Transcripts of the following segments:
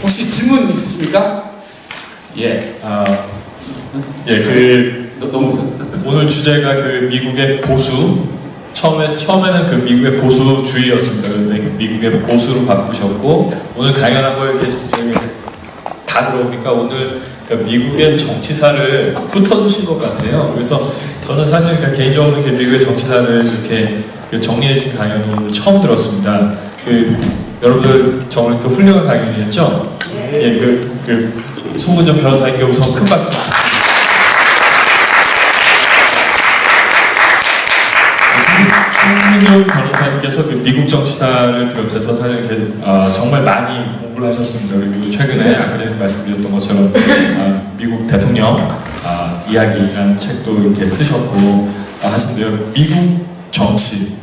혹시 질문 있으십니까? 예. 너무 무서워. 오늘 주제가 그 미국의 보수. 처음에는 그 미국의 보수주의였습니다. 그런데 미국의 보수로 바꾸셨고 오늘 강연한 걸 이렇게 다 들어보니까 오늘 그 미국의 정치사를 훑어주신 것 같아요. 그래서 저는 사실 개인적으로 이렇게 미국의 정치사를 이렇게 정리해 주신 강연을 오늘 처음 들었습니다. 여러분들 정말 훌륭한 강연이었죠? 예, 송은정 변호사님께 우선 큰 박수. 송은정 변호사님께서 미국 정치사를 비롯해서 사실 정말 많이 공부를 하셨습니다. 그리고 최근에 아까 말씀드렸던 것처럼 미국 대통령 이야기라는 책도 이렇게 쓰셨고 하신데요. 미국 정치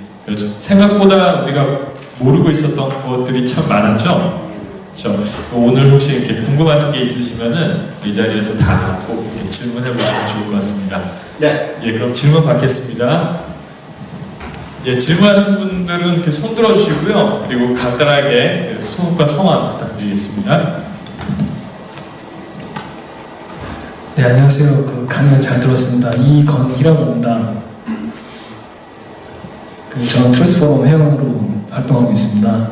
생각보다 우리가 모르고 있었던 것들이 참 많았죠. 그렇죠? 오늘 혹시 이렇게 궁금하신 게 있으시면은 이 자리에서 다 꼭 질문해 보시면 좋을 것 같습니다. 네. 예, 그럼 질문 받겠습니다. 예, 질문하신 분들은 이렇게 손 들어주시고요. 그리고 간단하게 소속과 성함 부탁드리겠습니다. 네, 안녕하세요. 강연 잘 들었습니다. 이건희라고 합니다. 저는 트루스포럼 회원으로 활동하고 있습니다.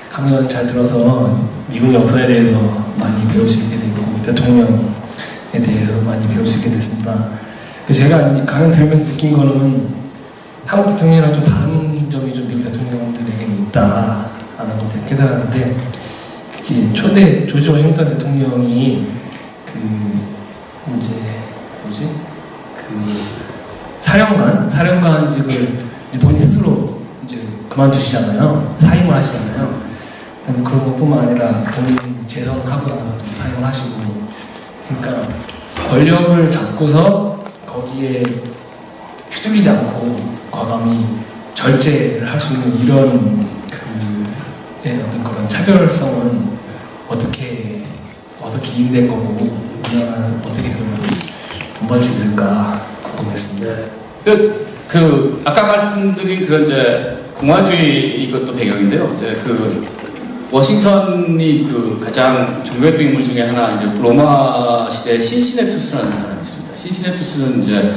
강연 잘 들어서 미국 역사에 대해서 많이 배울 수 있게 되고 대통령에 대해서 많이 배울 수 있게 됐습니다. 제가 이 강연 들으면서 느낀 거는 한국 대통령이랑 좀 다른 점이 좀 미국 대통령들에게는 있다라는 걸 깨달았는데 특히 초대 조지 워싱턴 대통령이 사령관직을 이제 본인 스스로 이제 그만두시잖아요. 사임을 하시잖아요. 그런 것뿐만 아니라 본인이 재선하고 나서 또 사임을 하시고, 그러니까 권력을 잡고서 거기에 휘둘리지 않고 과감히 절제를 할 수 있는 이런 어떤 그런 차별성은 어떻게 이익된 거고 우리나라는 어떻게 그걸 본받을 수 있을까 궁금했습니다. 아까 말씀드린 그런 이제 공화주의 이것도 배경인데요. 이제 워싱턴이 가장 존경했던 인물 중에 하나 이제 로마 시대 신시내투스라는 사람이 있습니다. 신시내투스는 이제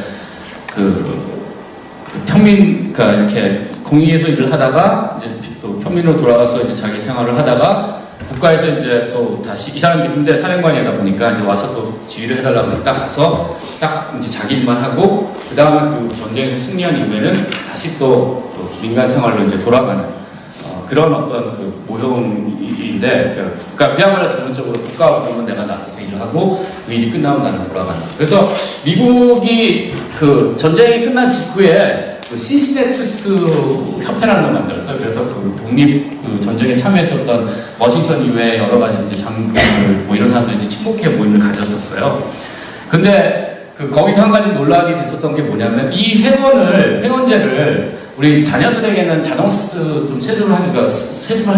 평민, 그러니까 이렇게 공의에서 일을 하다가 이제 또 평민으로 돌아가서 이제 자기 생활을 하다가 국가에서 이제 또 다시 이 사람이 군대 사령관이다 보니까 이제 와서 또 지휘를 해달라고 딱 가서 딱 이제 자기 일만 하고 그 다음에 전쟁에서 승리한 이후에는 다시 또 민간 생활로 이제 돌아가는 그런 어떤 모형인데 그야말로 전문적으로 국가와 보면 내가 나서서 일을 하고 그 일이 끝나면 나는 돌아가는. 그래서 미국이 전쟁이 끝난 직후에 신시내투스 협회라는 걸 만들었어요. 그래서 독립 전쟁에 참여했었던 워싱턴 이외에 여러 가지 이제 장군들 이런 사람들이 이제 친목회 모임을 가졌었어요. 근데 거기서 한 가지 논란이 됐었던 게 뭐냐면 이 회원제를 우리 자녀들에게는 좀 세습을 할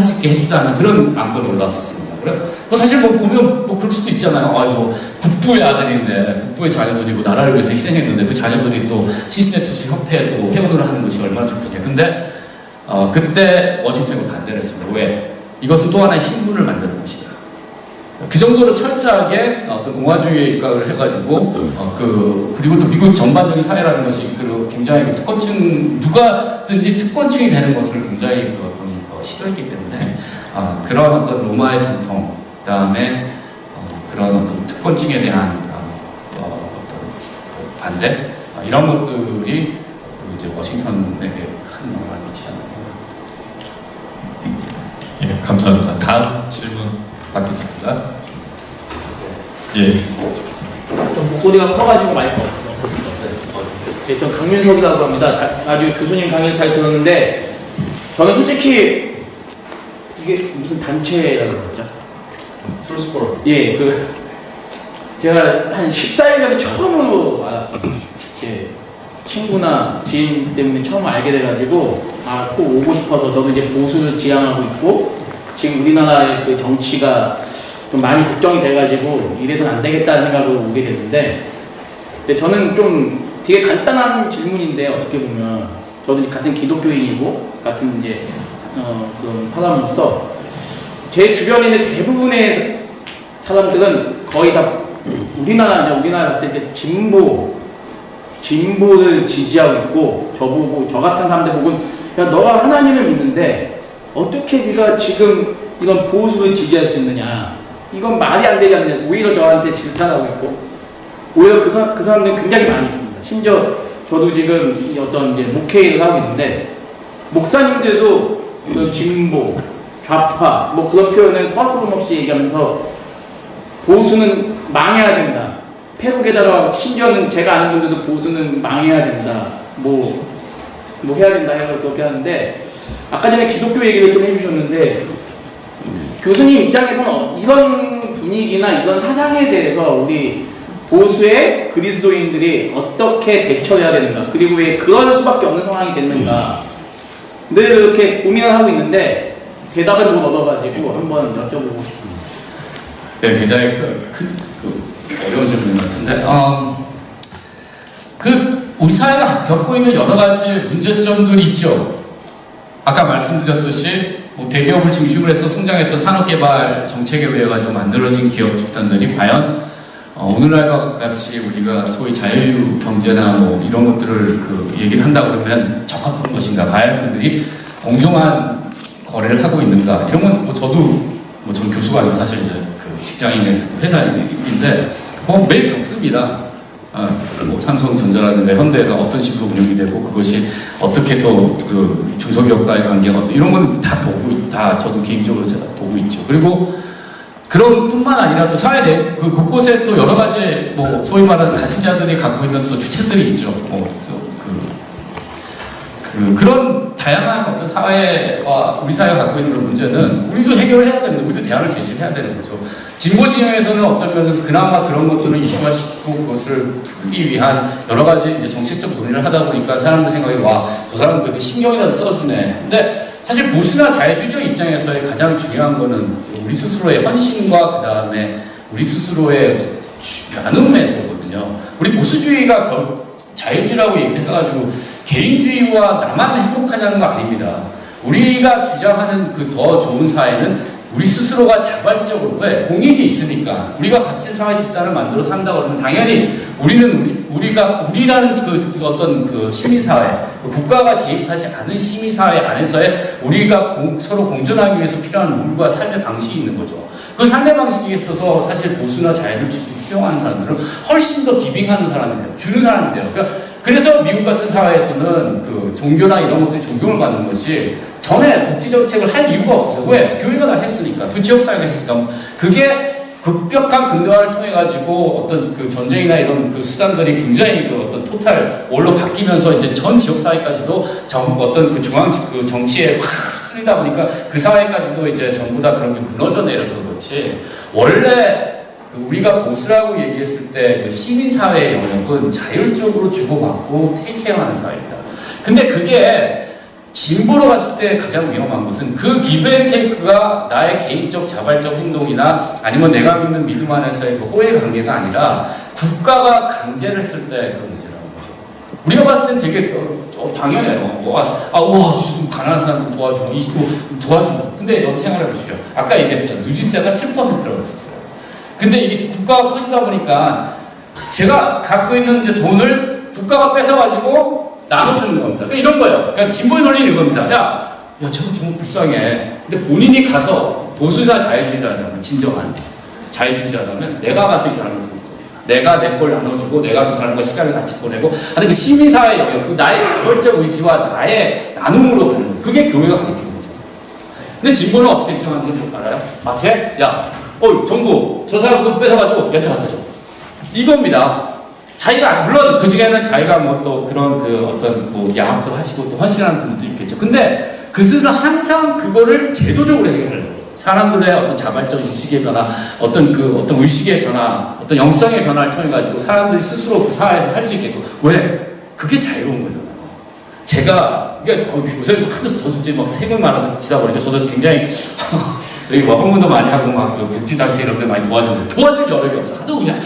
수 있게 해주다는 그런 안건이 올라왔었습니다. 그래? 사실 보면 그럴 수도 있잖아요. 국부의 아들인데 국부의 자녀들이고 나라를 위해서 희생했는데 그 자녀들이 또 신시내투스 협회에 또 회원을 하는 것이 얼마나 좋겠냐. 근데 그때 워싱턴이 반대를 했습니다. 왜? 이것은 또 하나의 신분을 만드는 것이다. 그 정도로 철저하게 어떤 공화주의에 입각을 해가지고 그리고 또 미국 전반적인 사회라는 것이 굉장히 특권층 누가든지 특권층이 되는 것을 굉장히 싫어했기 때문에 그런 어떤 로마의 전통 그다음에 그런 어떤 특권층에 대한 어떤 반대 이런 것들이 이제 워싱턴에게 큰 영향을 미치지 않았나. 예, 감사합니다. 다음 질문 받겠습니다. 예. 좀 목소리가 커가지고 마이크 네, 전 강윤석이라고 합니다. 아주 교수님 강연 잘 들었는데 저는 솔직히 이게 무슨 단체라고 그러죠? 트루스포럼. 예, 제가 한 14일 전에 처음으로 알았어요. 예, 친구나 지인 때문에 처음 알게 돼가지고 꼭 오고 싶어서 저도 이제 보수를 지향하고 있고 지금 우리나라의 정치가 좀 많이 걱정이 돼가지고 이래서는 안 되겠다는 생각으로 오게 됐는데, 근데 저는 좀 되게 간단한 질문인데 어떻게 보면 저도 같은 기독교인이고 같은 이제 그런 사람으로서 제 주변에 있는 대부분의 사람들은 거의 다 우리나라 때 진보를 지지하고 있고, 저보고, 저 같은 사람들 보고, 야, 너가 하나님을 믿는데, 어떻게 네가 지금 이런 보수를 지지할 수 있느냐. 이건 말이 안 되지 않느냐. 오히려 저한테 질타하고 있고, 오히려 그 사람들은 굉장히 많이 있습니다. 심지어 저도 지금 이 어떤 이제 목회를 하고 있는데, 목사님들도 그 진보, 좌파, 뭐 그런 표현을 서슴없이 얘기하면서 보수는 망해야 된다. 페북에다가 심지어는 제가 아는 분들도 보수는 망해야 된다. 뭐 해야 된다 해서 그렇게 하는데, 아까 전에 기독교 얘기를 좀 해주셨는데, 교수님 입장에서는 이런 분위기나 이런 사상에 대해서 우리 보수의 그리스도인들이 어떻게 대처해야 되는가, 그리고 왜 그럴 수밖에 없는 상황이 됐는가, 늘 이렇게 고민을 하고 있는데 대답을 못 얻어가지고 한번 여쭤보고 싶습니다. 네, 굉장히 어려운 질문 같은데, 우리 사회가 겪고 있는 여러 가지 문제점들이 있죠. 아까 말씀드렸듯이 뭐 대기업을 중심으로 해서 성장했던 산업개발 정책에 의해 가지고 만들어진 기업 집단들이 과연 오늘날과 같이 우리가 소위 자유 경제나 뭐 이런 것들을 얘기를 한다 그러면 적합한 것인가? 과연 그들이 공정한 거래를 하고 있는가? 이런 건 뭐 저도 전 교수가 아니고 사실 이제 직장인의 회사인데 매일 겪습니다. 뭐 삼성전자라든가 현대가 어떤 식으로 운영이 되고 그것이 어떻게 또 중소기업과의 관계가 이런 건 다 저도 개인적으로 보고 있죠. 그리고 그런 뿐만 아니라 또 사회 내 곳곳에 또 여러 가지 뭐 소위 말하는 가치자들이 갖고 있는 또 주체들이 있죠. 그런 다양한 어떤 사회와 우리 사회가 갖고 있는 그런 문제는 우리도 해결을 해야 됩니다. 우리도 대안을 제시해야 되는 거죠. 진보 진영에서는 어떤 면에서 그나마 그런 것들을 이슈화시키고 그것을 풀기 위한 여러 가지 이제 정책적 논의를 하다 보니까 사람들 생각이 저 사람은 그래도 신경이라도 써주네. 근데 사실 보수나 자유주의 입장에서의 가장 중요한 거는 우리 스스로의 헌신과 그 다음에 우리 스스로의 나눔에서거든요. 우리 보수주의가 자유주의라고 얘기를 해가지고 개인주의와 나만 행복하자는 거 아닙니다. 우리가 주장하는 더 좋은 사회는 우리 스스로가 자발적으로, 왜? 공익이 있으니까. 우리가 같이 사회 집단을 만들어 산다 그러면 당연히 우리라는 어떤 시민사회, 국가가 개입하지 않은 시민사회 안에서의 우리가 서로 공존하기 위해서 필요한 룰과 삶의 방식이 있는 거죠. 그 삶의 방식에 있어서 사실 보수나 자유를 수용하는 사람들은 훨씬 더 디빙하는 사람이 돼요. 주는 사람이 돼요. 그래서 미국 같은 사회에서는 종교나 이런 것들이 존경을 받는 것이 전에 복지정책을 할 이유가 없었어요. 왜? 교회가 다 했으니까. 지역사회가 했으니까. 그게 급격한 근대화를 통해가지고 어떤 전쟁이나 이런 수단들이 굉장히 어떤 토탈 원로 바뀌면서 이제 전 지역사회까지도 어떤 정치에 확 쓸리다 보니까 그 사회까지도 이제 전부 다 그런 게 무너져 내려서 그렇지. 원래 우리가 보수라고 얘기했을 때 시민사회의 영역은 자율적으로 주고받고 테이크하는 사회입니다. 근데 그게 진보로 갔을 때 가장 위험한 것은 그 기브 앤 테이크가 나의 개인적 자발적 행동이나 아니면 내가 믿는 믿음 안에서의 호의 관계가 아니라 국가가 강제를 했을 때 그 문제라는 거죠. 우리가 봤을 땐 되게 당연해요. 좀 가난한 사람 도와줘. 도와줘. 근데 생각해 보시죠. 아까 얘기했잖아요. 누진세가 7%라고 했었어요. 근데 이게 국가가 커지다 보니까 제가 갖고 있는 이제 돈을 국가가 뺏어가지고 나눠주는 겁니다. 그러니까 이런 거예요. 그러니까 진보의 논리는 이겁니다. 저거 정말 불쌍해. 근데 본인이 가서 보수나 자유주의자라면, 진정한 자유주의자라면 내가 가서 이 사람을 돕고 내가 내 걸 나눠주고 내가 그 사람과 시간을 같이 보내고 하는 그 시민사회 영역, 나의 자발적 의지와 나의 나눔으로 가는 거예요. 그게 교회가 그렇게 하는 거죠. 근데 진보는 어떻게 주장하는지 알아요? 마치 정부 저 사람 돈 뺏어가지고 얘한테 갖다 줘. 이겁니다. 자기가 물론 그 중에는 자기가 그런 야학도 하시고 또 헌신하는 분들도 있겠죠. 근데 그들은 항상 그거를 제도적으로 해결하려고 해요. 사람들의 어떤 자발적 인식의 변화, 어떤 의식의 변화, 어떤 영성의 변화를 통해 가지고 사람들이 스스로 그 사회에서 할 수 있게끔. 왜? 그게 자유로운 거잖아요. 제가 요새 저도 이제 세금 많아지다 보니까 저도 굉장히 저희 헌금도 많이 하고 복지단체 이런 데 많이 도와주는데 도와줄 여력이 없어. 하도 그냥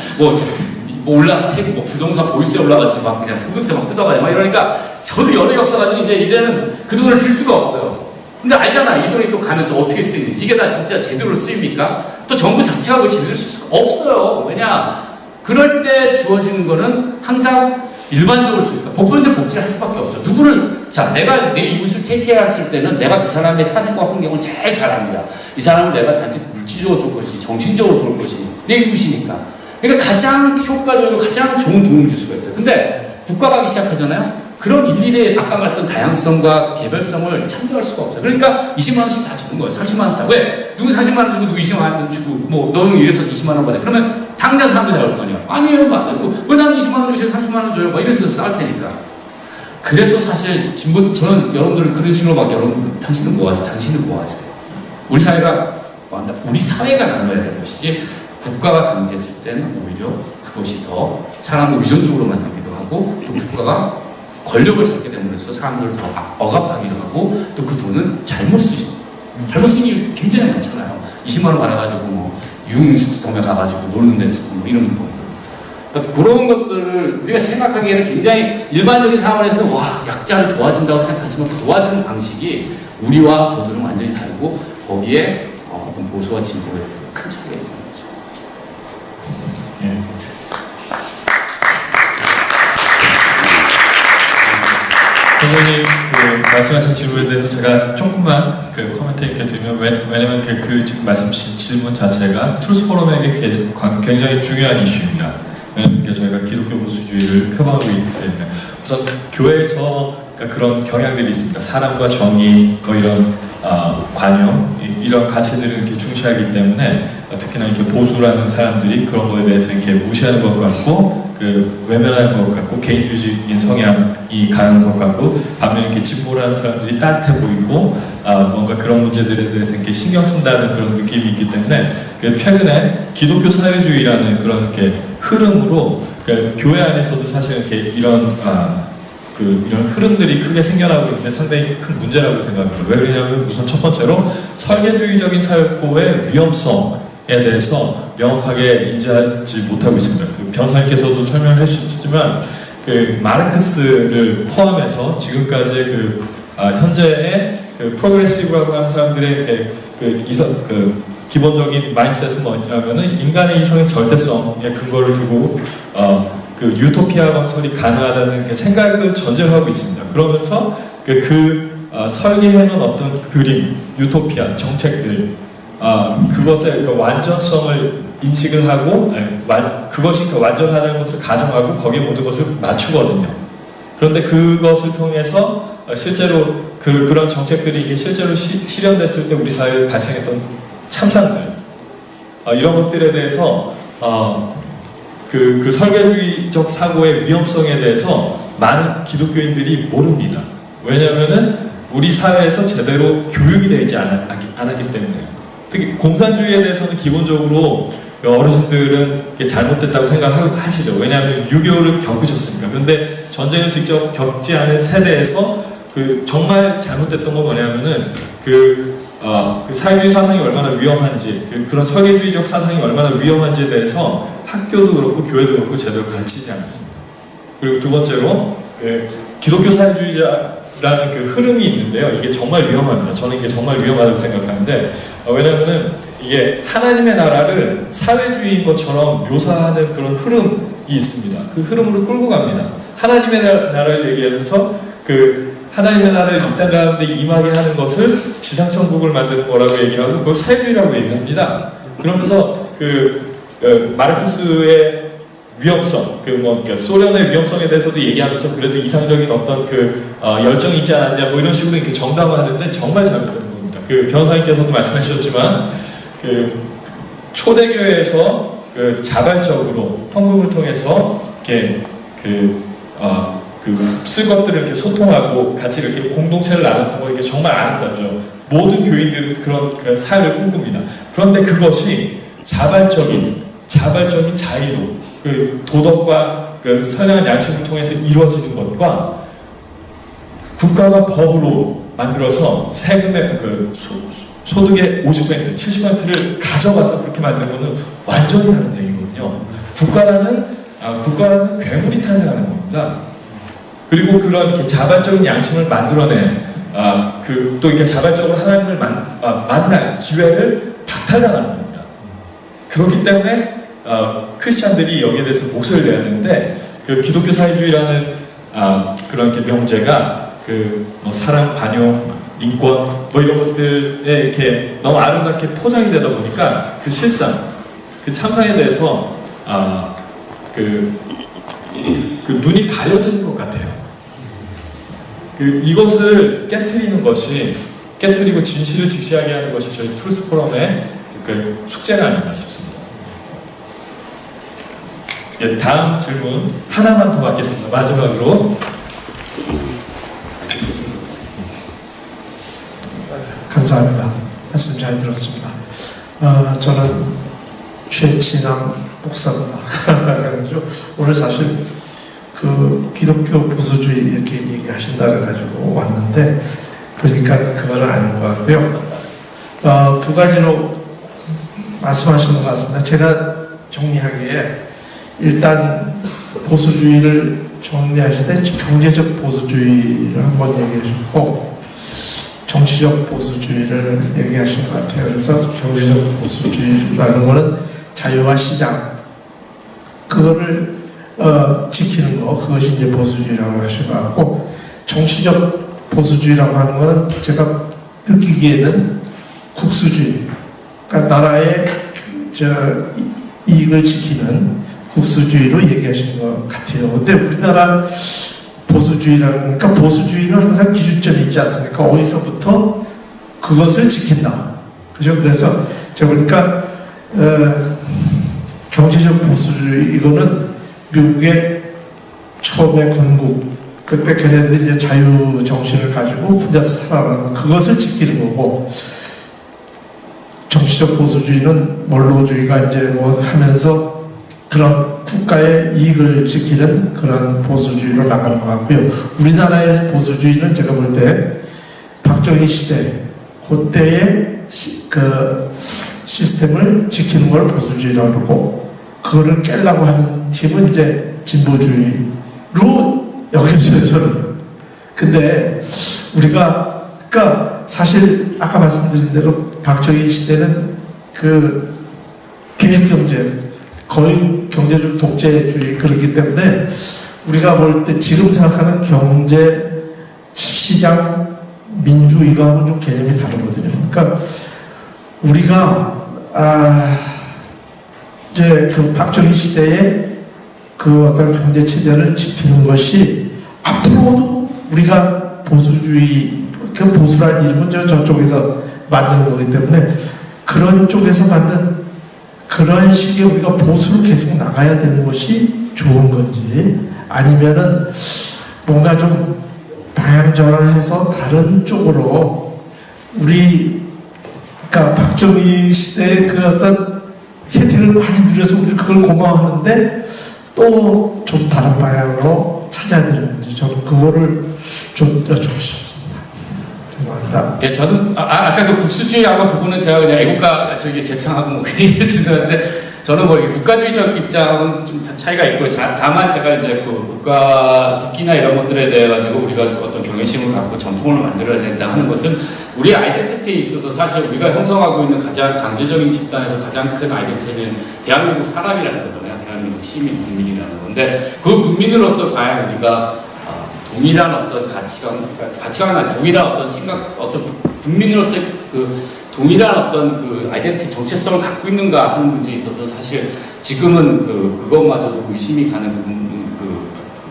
세금 부동산 보유세 올라갔지 그냥 소득세 뜯어가지 이러니까 저도 여력이 없어가지고 이제는 그 돈을 줄 수가 없어요. 근데 알잖아. 이 돈이 또 가면 또 어떻게 쓰이는지. 이게 다 진짜 제대로 쓰입니까? 또 정부 자체가 그걸 제대로 쓸 수가 없어요. 왜냐? 그럴 때 주어지는 거는 항상 일반적으로 주니까 보편적 복지를 할 수밖에 없죠. 누구를, 자, 내가 내 이웃을 테이크해야 했을 때는 내가 그 사람의 삶과 환경을 제일 잘 압니다. 이 사람을 내가 단지 물질적으로 도울 것이, 정신적으로 도울 것이 내 이웃이니까. 그러니까 가장 효과적이고 가장 좋은 도움을 줄 수가 있어요. 근데 국가가 하기 시작하잖아요? 그런 일일의 아까 말했던 다양성과 그 개별성을 참조할 수가 없어요. 그러니까 20만 원씩 다 주는 거예요. 30만 원씩 다. 왜? 누구 40만 원 주고 누구 20만 원 주고 뭐 너는 이래서 20만 원 받아. 그러면 당자 사람도 잘 올 거 아니야. 아니에요. 왜 나는 20만 원 주세요. 30만 원 줘요. 막 이래서 싸울 테니까. 그래서 사실 저는 여러분들은 그런 식으로 막 여러분 당신은 뭐 하세요? 당신은 뭐 하세요? 우리 사회가 뭐 한다. 우리 사회가 나눠야 될 것이지 국가가 강제했을 때는 오히려 그것이 더 사람을 의존적으로 만들기도 하고 또 국가가 권력을 잡게 됨으로써 사람들을 더 억압하기도 하고 또 그 돈은 잘못 쓰시고 잘못 쓰는 일이 굉장히 많잖아요. 20만 원 받아가지고 뭐 유흥성에 가가지고 노는 데 쓰고 뭐 이런 거. 그러니까 그런 것들을 우리가 생각하기에는 굉장히 일반적인 상황에서 와 약자를 도와준다고 생각하지만 그 도와주는 방식이 우리와 저들은 완전히 다르고 거기에 어떤 보수와 진보의 큰 차이가 있는 거죠. 예. 선생님 그 말씀하신 질문에 대해서 제가 조금만 그 코멘트 있게 드리면 왜냐면 그 지금 말씀하신 질문 자체가 트루스 포럼에게 굉장히 중요한 이슈입니다. 왜냐면 저희가 기독교 보수주의를 표방하고 있기 때문에 우선 교회에서 그런 경향들이 있습니다. 사랑과 정의 뭐 이런 관용 이런 가치들을 이렇게 중시하기 때문에 특히나 이렇게 보수라는 사람들이 그런 거에 대해서 이렇게 무시하는 것 같고 그 외면하는 것 같고 개인주의적인 성향이 강한 것 같고 반면에 이렇게 진보라는 사람들이 따뜻해 보이고 뭔가 그런 문제들에 대해서 이렇게 신경 쓴다는 그런 느낌이 있기 때문에 그 최근에 기독교 사회주의라는 그런 이렇게 흐름으로 그 교회 안에서도 사실 이렇게 이런 이런 흐름들이 크게 생겨나고 있는데 상당히 큰 문제라고 생각합니다. 왜 그러냐면 우선 첫 번째로 설계주의적인 사고의 위험성에 대해서 명확하게 인지하지 못하고 있습니다. 그 변호사님께서도 설명을 해주셨지만 그 마르크스를 포함해서 지금까지 현재의 프로그레시브라고 하는 사람들의 이렇게 기본적인 마인드셋은 뭐냐면은 인간의 이성의 절대성에 근거를 두고 그 유토피아 건설이 가능하다는 생각을 전제로 하고 있습니다. 그러면서 설계해놓은 어떤 그림, 유토피아, 정책들, 그것의 완전성을 인식을 하고, 그것이 완전하다는 것을 가정하고 거기에 모든 것을 맞추거든요. 그런데 그것을 통해서 실제로 그런 정책들이 이게 실제로 실현됐을 때 우리 사회에 발생했던 참상들, 이런 것들에 대해서 그 설계주의적 사고의 위험성에 대해서 많은 기독교인들이 모릅니다. 왜냐하면은 우리 사회에서 제대로 교육이 되지 않았기 때문에. 특히 공산주의에 대해서는 기본적으로 어르신들은 잘못됐다고 생각하시죠. 왜냐하면 6.25를 겪으셨으니까. 그런데 전쟁을 직접 겪지 않은 세대에서 정말 잘못됐던 건 뭐냐면은 사회주의 사상이 얼마나 위험한지, 그런 설계주의적 사상이 얼마나 위험한지에 대해서 학교도 그렇고 교회도 그렇고 제대로 가르치지 않았습니다. 그리고 두 번째로 기독교 사회주의자라는 흐름이 있는데요. 이게 정말 위험합니다. 저는 이게 정말 위험하다고 생각하는데 왜냐하면은 이게 하나님의 나라를 사회주의인 것처럼 묘사하는 그런 흐름이 있습니다. 그 흐름으로 끌고 갑니다. 하나님의 나라를 얘기하면서 하나님의 나라를 이 땅 가운데 임하게 하는 것을 지상천국을 만드는 거라고 얘기를 하고 그걸 사회주의라고 얘기를 합니다. 그러면서 마르크스의 위험성, 그러니까 소련의 위험성에 대해서도 얘기하면서 그래도 이상적인 어떤 열정이 있지 않았냐 뭐 이런 식으로 이렇게 정당화하는데 정말 잘못된 겁니다. 변호사님께서도 말씀해 주셨지만 초대교회에서 자발적으로 헌금을 통해서 이렇게 쓸 것들을 이렇게 소통하고 같이 이렇게 공동체를 나눴던 거 이게 정말 아름답죠. 모든 교인들은 그런 사회를 꿈꿉니다. 그런데 그것이 자발적인 자유로 도덕과 선량한 양심을 통해서 이루어지는 것과 국가가 법으로 만들어서 세금의 소득의 50%, 70%를 가져가서 그렇게 만드는 것은 완전히 다른 얘기거든요. 국가라는 괴물이 탄생하는 겁니다. 그리고 그런 자발적인 양심을 만들어낸 또 이렇게 자발적으로 하나님을 만날 기회를 박탈당하는 겁니다. 그렇기 때문에 크리스찬들이 여기에 대해서 목소리를 내야 되는데 그 기독교 사회주의라는 그런 이렇게 명제가 뭐 사랑, 반용, 인권 뭐 이런 것들에 이렇게 너무 아름답게 포장이 되다 보니까 그 실상, 그 참상에 대해서 그 눈이 가려지는 것 같아요. 이것을 깨트리고 진실을 직시하게 하는 것이 저희 트루스 포럼의 그 숙제가 아닌가 싶습니다. 예, 다음 질문 하나만 더 받겠습니다. 마지막으로. 감사합니다. 말씀 잘 들었습니다. 저는 최진남 목사입니다. 그래가지고 오늘 사실 그 기독교 보수주의 이렇게 얘기하신다 그래가지고 왔는데 보니까 그거는 아닌 것 같고요. 두 가지로 말씀하시는 것 같습니다. 제가 정리하기에 일단 보수주의를 정리하실 때 경제적 보수주의를 한번 얘기하셨고 정치적 보수주의를 얘기하신 것 같아요. 그래서 경제적 보수주의라는 것은 자유와 시장 그거를 지키는 거 그것이 이제 보수주의라고 하신 것 같고 정치적 보수주의라고 하는 것은 제가 느끼기에는 국수주의 그러니까 나라의 이익을 지키는 국수주의로 얘기하시는 것 같아요. 근데 우리나라 보수주의라는 그러니까 보수주의는 항상 기준점이 있지 않습니까? 어디서부터 그것을 지킨다. 그죠? 그래서 제가 보니까 경제적 보수주의 이거는 미국의 처음에 건국 그때 걔네들이 이제 자유 정신을 가지고 혼자서 살아가는 그것을 지키는 거고 정치적 보수주의는 원로주의가 이제 뭐 하면서 그런 국가의 이익을 지키는 그런 보수주의로 나가는 것 같고요. 우리나라의 보수주의는 제가 볼 때 박정희 시대 그때의 그 시스템을 지키는 걸 보수주의라고 그러고 그거를 깨려고 하는 팀은 이제 진보주의로 여겨져요, 저는. 근데 우리가 그러니까 사실 아까 말씀드린 대로 박정희 시대는 그 계획경제 거의 경제적 독재주의 그렇기 때문에 우리가 볼 때 지금 생각하는 경제, 시장, 민주 이거하고는 좀 개념이 다르거든요. 그러니까 우리가 이제 그 박정희 시대에 그 어떤 경제 체제를 지키는 것이 앞으로도 우리가 보수주의, 그 보수라는 이름은 저쪽에서 만든 거기 때문에 그런 쪽에서 만든 그런 식의 우리가 보수로 계속 나가야 되는 것이 좋은 건지 아니면은 뭔가 좀 방향 전환해서 다른 쪽으로 그러니까 박정희 시대의 그 어떤 혜택을 많이 누려서 우리 그걸 고마워하는데 또 좀 다른 방향으로 찾아야 되는 건지 저는 그거를 좀 여쭙고 싶습니다. 죄송합니다. 예, 저는 아까 그 국수주의 아마 부분은 제가 그냥 애국가 재창하고 뭐 그런 쓰는데 저는 뭐 이렇게 국가주의적 입장은 좀 차이가 있고 다만 제가 이제 그 국기나 이런 것들에 대해 가지고 우리가 어떤 경외심을 갖고 전통을 만들어야 된다 하는 것은 우리의 아이덴티티에 있어서 사실 우리가 형성하고 있는 가장 강제적인 집단에서 가장 큰 아이덴티티는 대한민국 사람이라는 거잖아요. 대한민국 시민, 국민이라는 건데 그 국민으로서 과연 우리가 동일한 어떤 가치관은 아니 동일한 어떤 생각, 어떤 국민으로서의 그 동일한 어떤 그 아이덴티티 정체성을 갖고 있는가 하는 문제에 있어서 사실 지금은 그것마저도 의심이 가는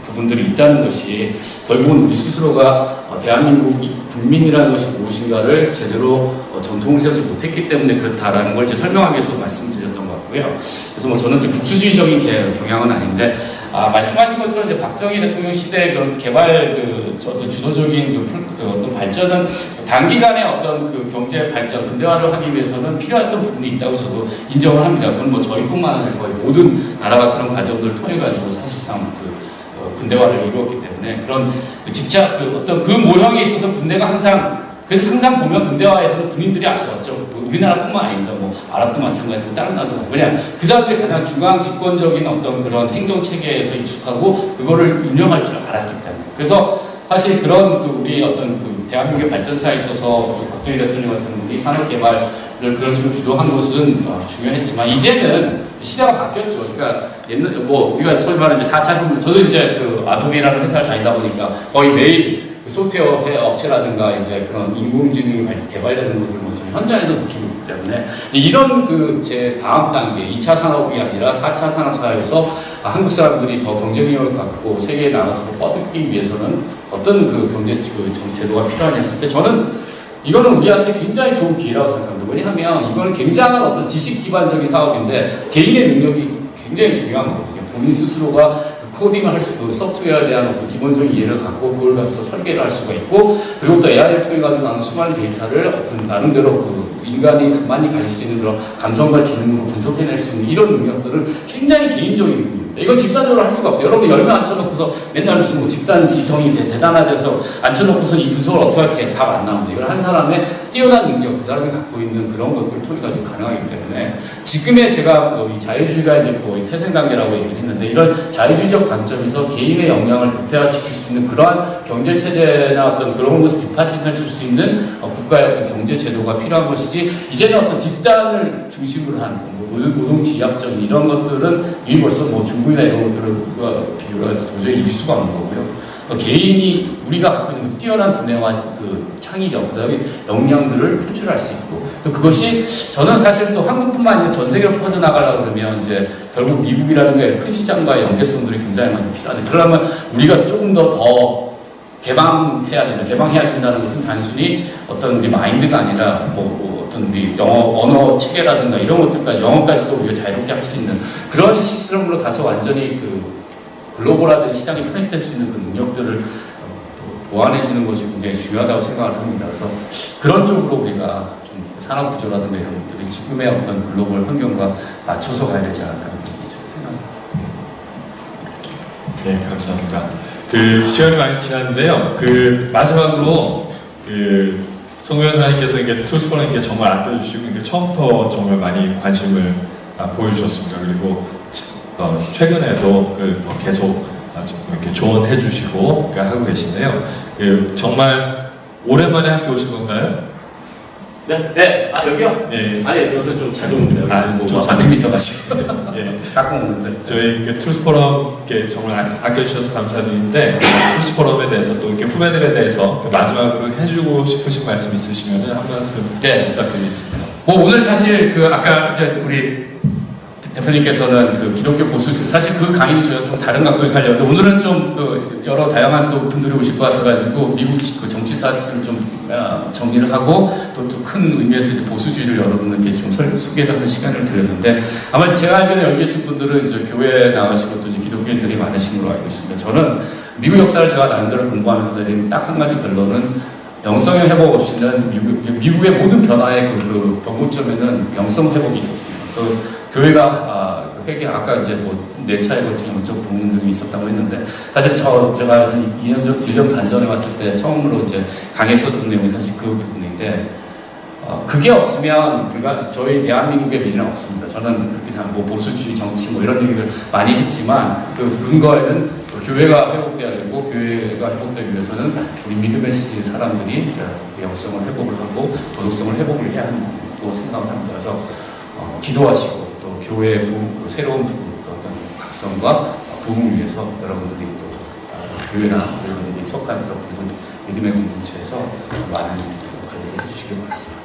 부분들이 있다는 것이 결국은 우리 스스로가 대한민국 국민이라는 것이 무엇인가를 제대로 전통을 세우지 못했기 때문에 그렇다라는 걸 이제 설명하기 위해서 말씀드렸던 것 같고요. 그래서 뭐 저는 좀 국수주의적인 경향은 아닌데 말씀하신 것처럼 이제 박정희 대통령 시대의 그런 개발 어떤 주도적인 어떤 발전은 단기간에 어떤 그 경제 발전, 근대화를 하기 위해서는 필요했던 부분이 있다고 저도 인정을 합니다. 그건 뭐 저희뿐만 아니라 거의 모든 나라가 그런 과정들을 통해 가지고 사실상 근대화를 이루었기 때문에 그런 어떤 그 모형에 있어서 군대가 그래서 항상 보면 근대화에서는 군인들이 앞서갔죠. 우리나라뿐만 아닙니다. 뭐 아랍도 마찬가지고 다른 나라도 왜냐 그 사람들이 가장 중앙 집권적인 어떤 그런 행정 체계에서 익숙하고 그거를 운영할 줄 알았기 때문에 그래서 사실 그런 우리 어떤 대한민국의 발전사에 있어서 박정희 대통령 같은 분이 산업개발을 그런 식으로 주도한 것은 중요했지만 이제는 시대가 바뀌었죠. 그러니까 옛날 뭐 우리가 소위 말하는 4차 혁명, 저도 이제 그 아도비라는 회사를 다니다 보니까 거의 매일 소프트웨어 업체라든가 이제 그런 인공지능이 개발되는 것을 뭐 현장에서 느끼고 있기 때문에 이런 그 제 다음 단계 2차 산업이 아니라 4차 산업 사회에서 한국 사람들이 더 경쟁력을 갖고 세계에 나가서 뻗기 위해서는 어떤 그 경제 제도가 필요하냐 했을 때 저는 이거는 우리한테 굉장히 좋은 기회라고 생각합니다. 왜냐하면 이거는 굉장한 어떤 지식 기반적인 사업인데 개인의 능력이 굉장히 중요한 거거든요. 본인 스스로가 코딩을 할 수, 그 소프트웨어에 대한 어떤 기본적인 이해를 갖고 그걸 가서 설계를 할 수가 있고 그리고 또 AI를 통해 가지고 나오는 수많은 데이터를 어떤 나름대로 그 인간이 간만히 가질 수 있는 그런 감성과 지능으로 분석해낼 수 있는 이런 능력들은 굉장히 개인적인 능력입니다. 이건 집단적으로 할 수가 없어요. 여러분 열매 앉혀놓고서 맨날 무슨 뭐 집단 지성이 대단하대서 앉혀놓고서 이 분석을 어떻게 할게 답 안 나옵니다. 이건 한 사람의 뛰어난 능력, 그 사람이 갖고 있는 그런 것들을 통해 가지고 가능하기 때문에 지금의 제가 뭐 이 자유주의가 이제 거의 태생 단계라고 얘기를 했는데 이런 자유주의적 관점에서 개인의 역량을 극대화시킬 수 있는 그러한 경제 체제나 어떤 그런 것을 뒷받침해 줄 수 있는 국가의 어떤 경제 제도가 필요한 것이지 이제는 어떤 집단을 중심으로 한 노동 지압적인 이런 것들은 이미 벌써 뭐 중국이나 이런 것들과 비교를 해서 도저히 이길 수가 없는 거고요. 개인이 우리가 갖고 있는 그 뛰어난 두뇌와 그 창의력, 그다음에 역량들을 표출할 수 있고 또 그것이 저는 사실 또 한국뿐만 아니라 전 세계로 퍼져나가려고 그러면 이제 결국 미국이라든가 큰 시장과의 연계성들이 굉장히 많이 필요한데 그러려면 우리가 조금 더 개방해야 된다. 개방해야 된다는 것은 단순히 어떤 우리 마인드가 아니라 뭐 어떤 우리 영어 언어 체계라든가 이런 것들까지 영어까지도 우리가 자유롭게 할 수 있는 그런 시스템으로 가서 완전히 그 글로벌화된 시장에 편입될 수 있는 그 능력들을 보완해주는 것이 굉장히 중요하다고 생각을 합니다. 그래서 그런 쪽으로 우리가 좀 산업 구조라든가 이런 것들이 지금의 어떤 글로벌 환경과 맞춰서 가야 되지 않을까 그렇게 생각합니다. 네, 감사합니다. 그 시간이 많이 지났는데요. 그 마지막으로 그 송변사님께서 이게 투스포너님께 정말 아껴주시고 이게 처음부터 정말 많이 관심을 보여주셨습니다. 그리고 최근에도 계속 이렇게 조언해 주시고 하고 계신데요. 그 정말 오랜만에 함께 오신 건가요? 네. 아 여기요? 네. 아니 여기서 좀 잘 먹는데요. 좀 맡은 게 있어가지고. 예. 깎아 먹는데. 저희 트루스포럼께 정말 아껴주셔서 감사드리는데 트루스포럼에 대해서 또 이렇게 후배들에 대해서 마지막으로 해주고 싶으신 말씀 있으시면 한 말씀 부탁드리겠습니다. 뭐 오늘 사실 그 아까 이제 우리 대표님께서는 그 기독교 보수 사실 그 강의는 저희가 좀 다른 각도에서 하려고 했는데 오늘은 좀 그 여러 다양한 또 분들이 오실 것 같아가지고 미국 그 정치사들을 좀 정리를 하고 또 큰 의미에서 이제 보수주의를 여러분들께 좀 소개를 하는 시간을 드렸는데 아마 제가 알기로는 여기 계신 분들은 이제 교회에 나가시고 또 이제 기독교인들이 많으신 걸로 알고 있습니다. 저는 미국 역사를 제가 나름대로 공부하면서 내린 딱 한 가지 결론은 영성의 회복 없이는 미국의 모든 변화의 그 변곡점에는 영성 회복이 있었습니다. 그 교회가 그 회개 아까 이제 뭐 4차에 걸친 영적 부흥 등이 있었다고 했는데 사실 제가 한 1년 반 전에 왔을 때 처음으로 이제 강의했었던 내용이 사실 그 부분인데 그게 없으면 저희 대한민국의 미래는 없습니다. 저는 그렇게 생각 뭐 보수주의 정치 뭐 이런 얘기를 많이 했지만 그 근거에는 교회가 회복돼야 되고 교회가 회복되기 위해서는 우리 믿음의 사람들이 영성을 회복을 하고 도덕성을 회복을 해야 한다고 생각을 합니다. 그래서 기도하시고 또 교회의 새로운 어떤 각성과 부흥을 위해서 여러분들이 또 교회나 여러분들이 속한 또 믿음의 공동체에서 많은 역할을 해주시기 바랍니다.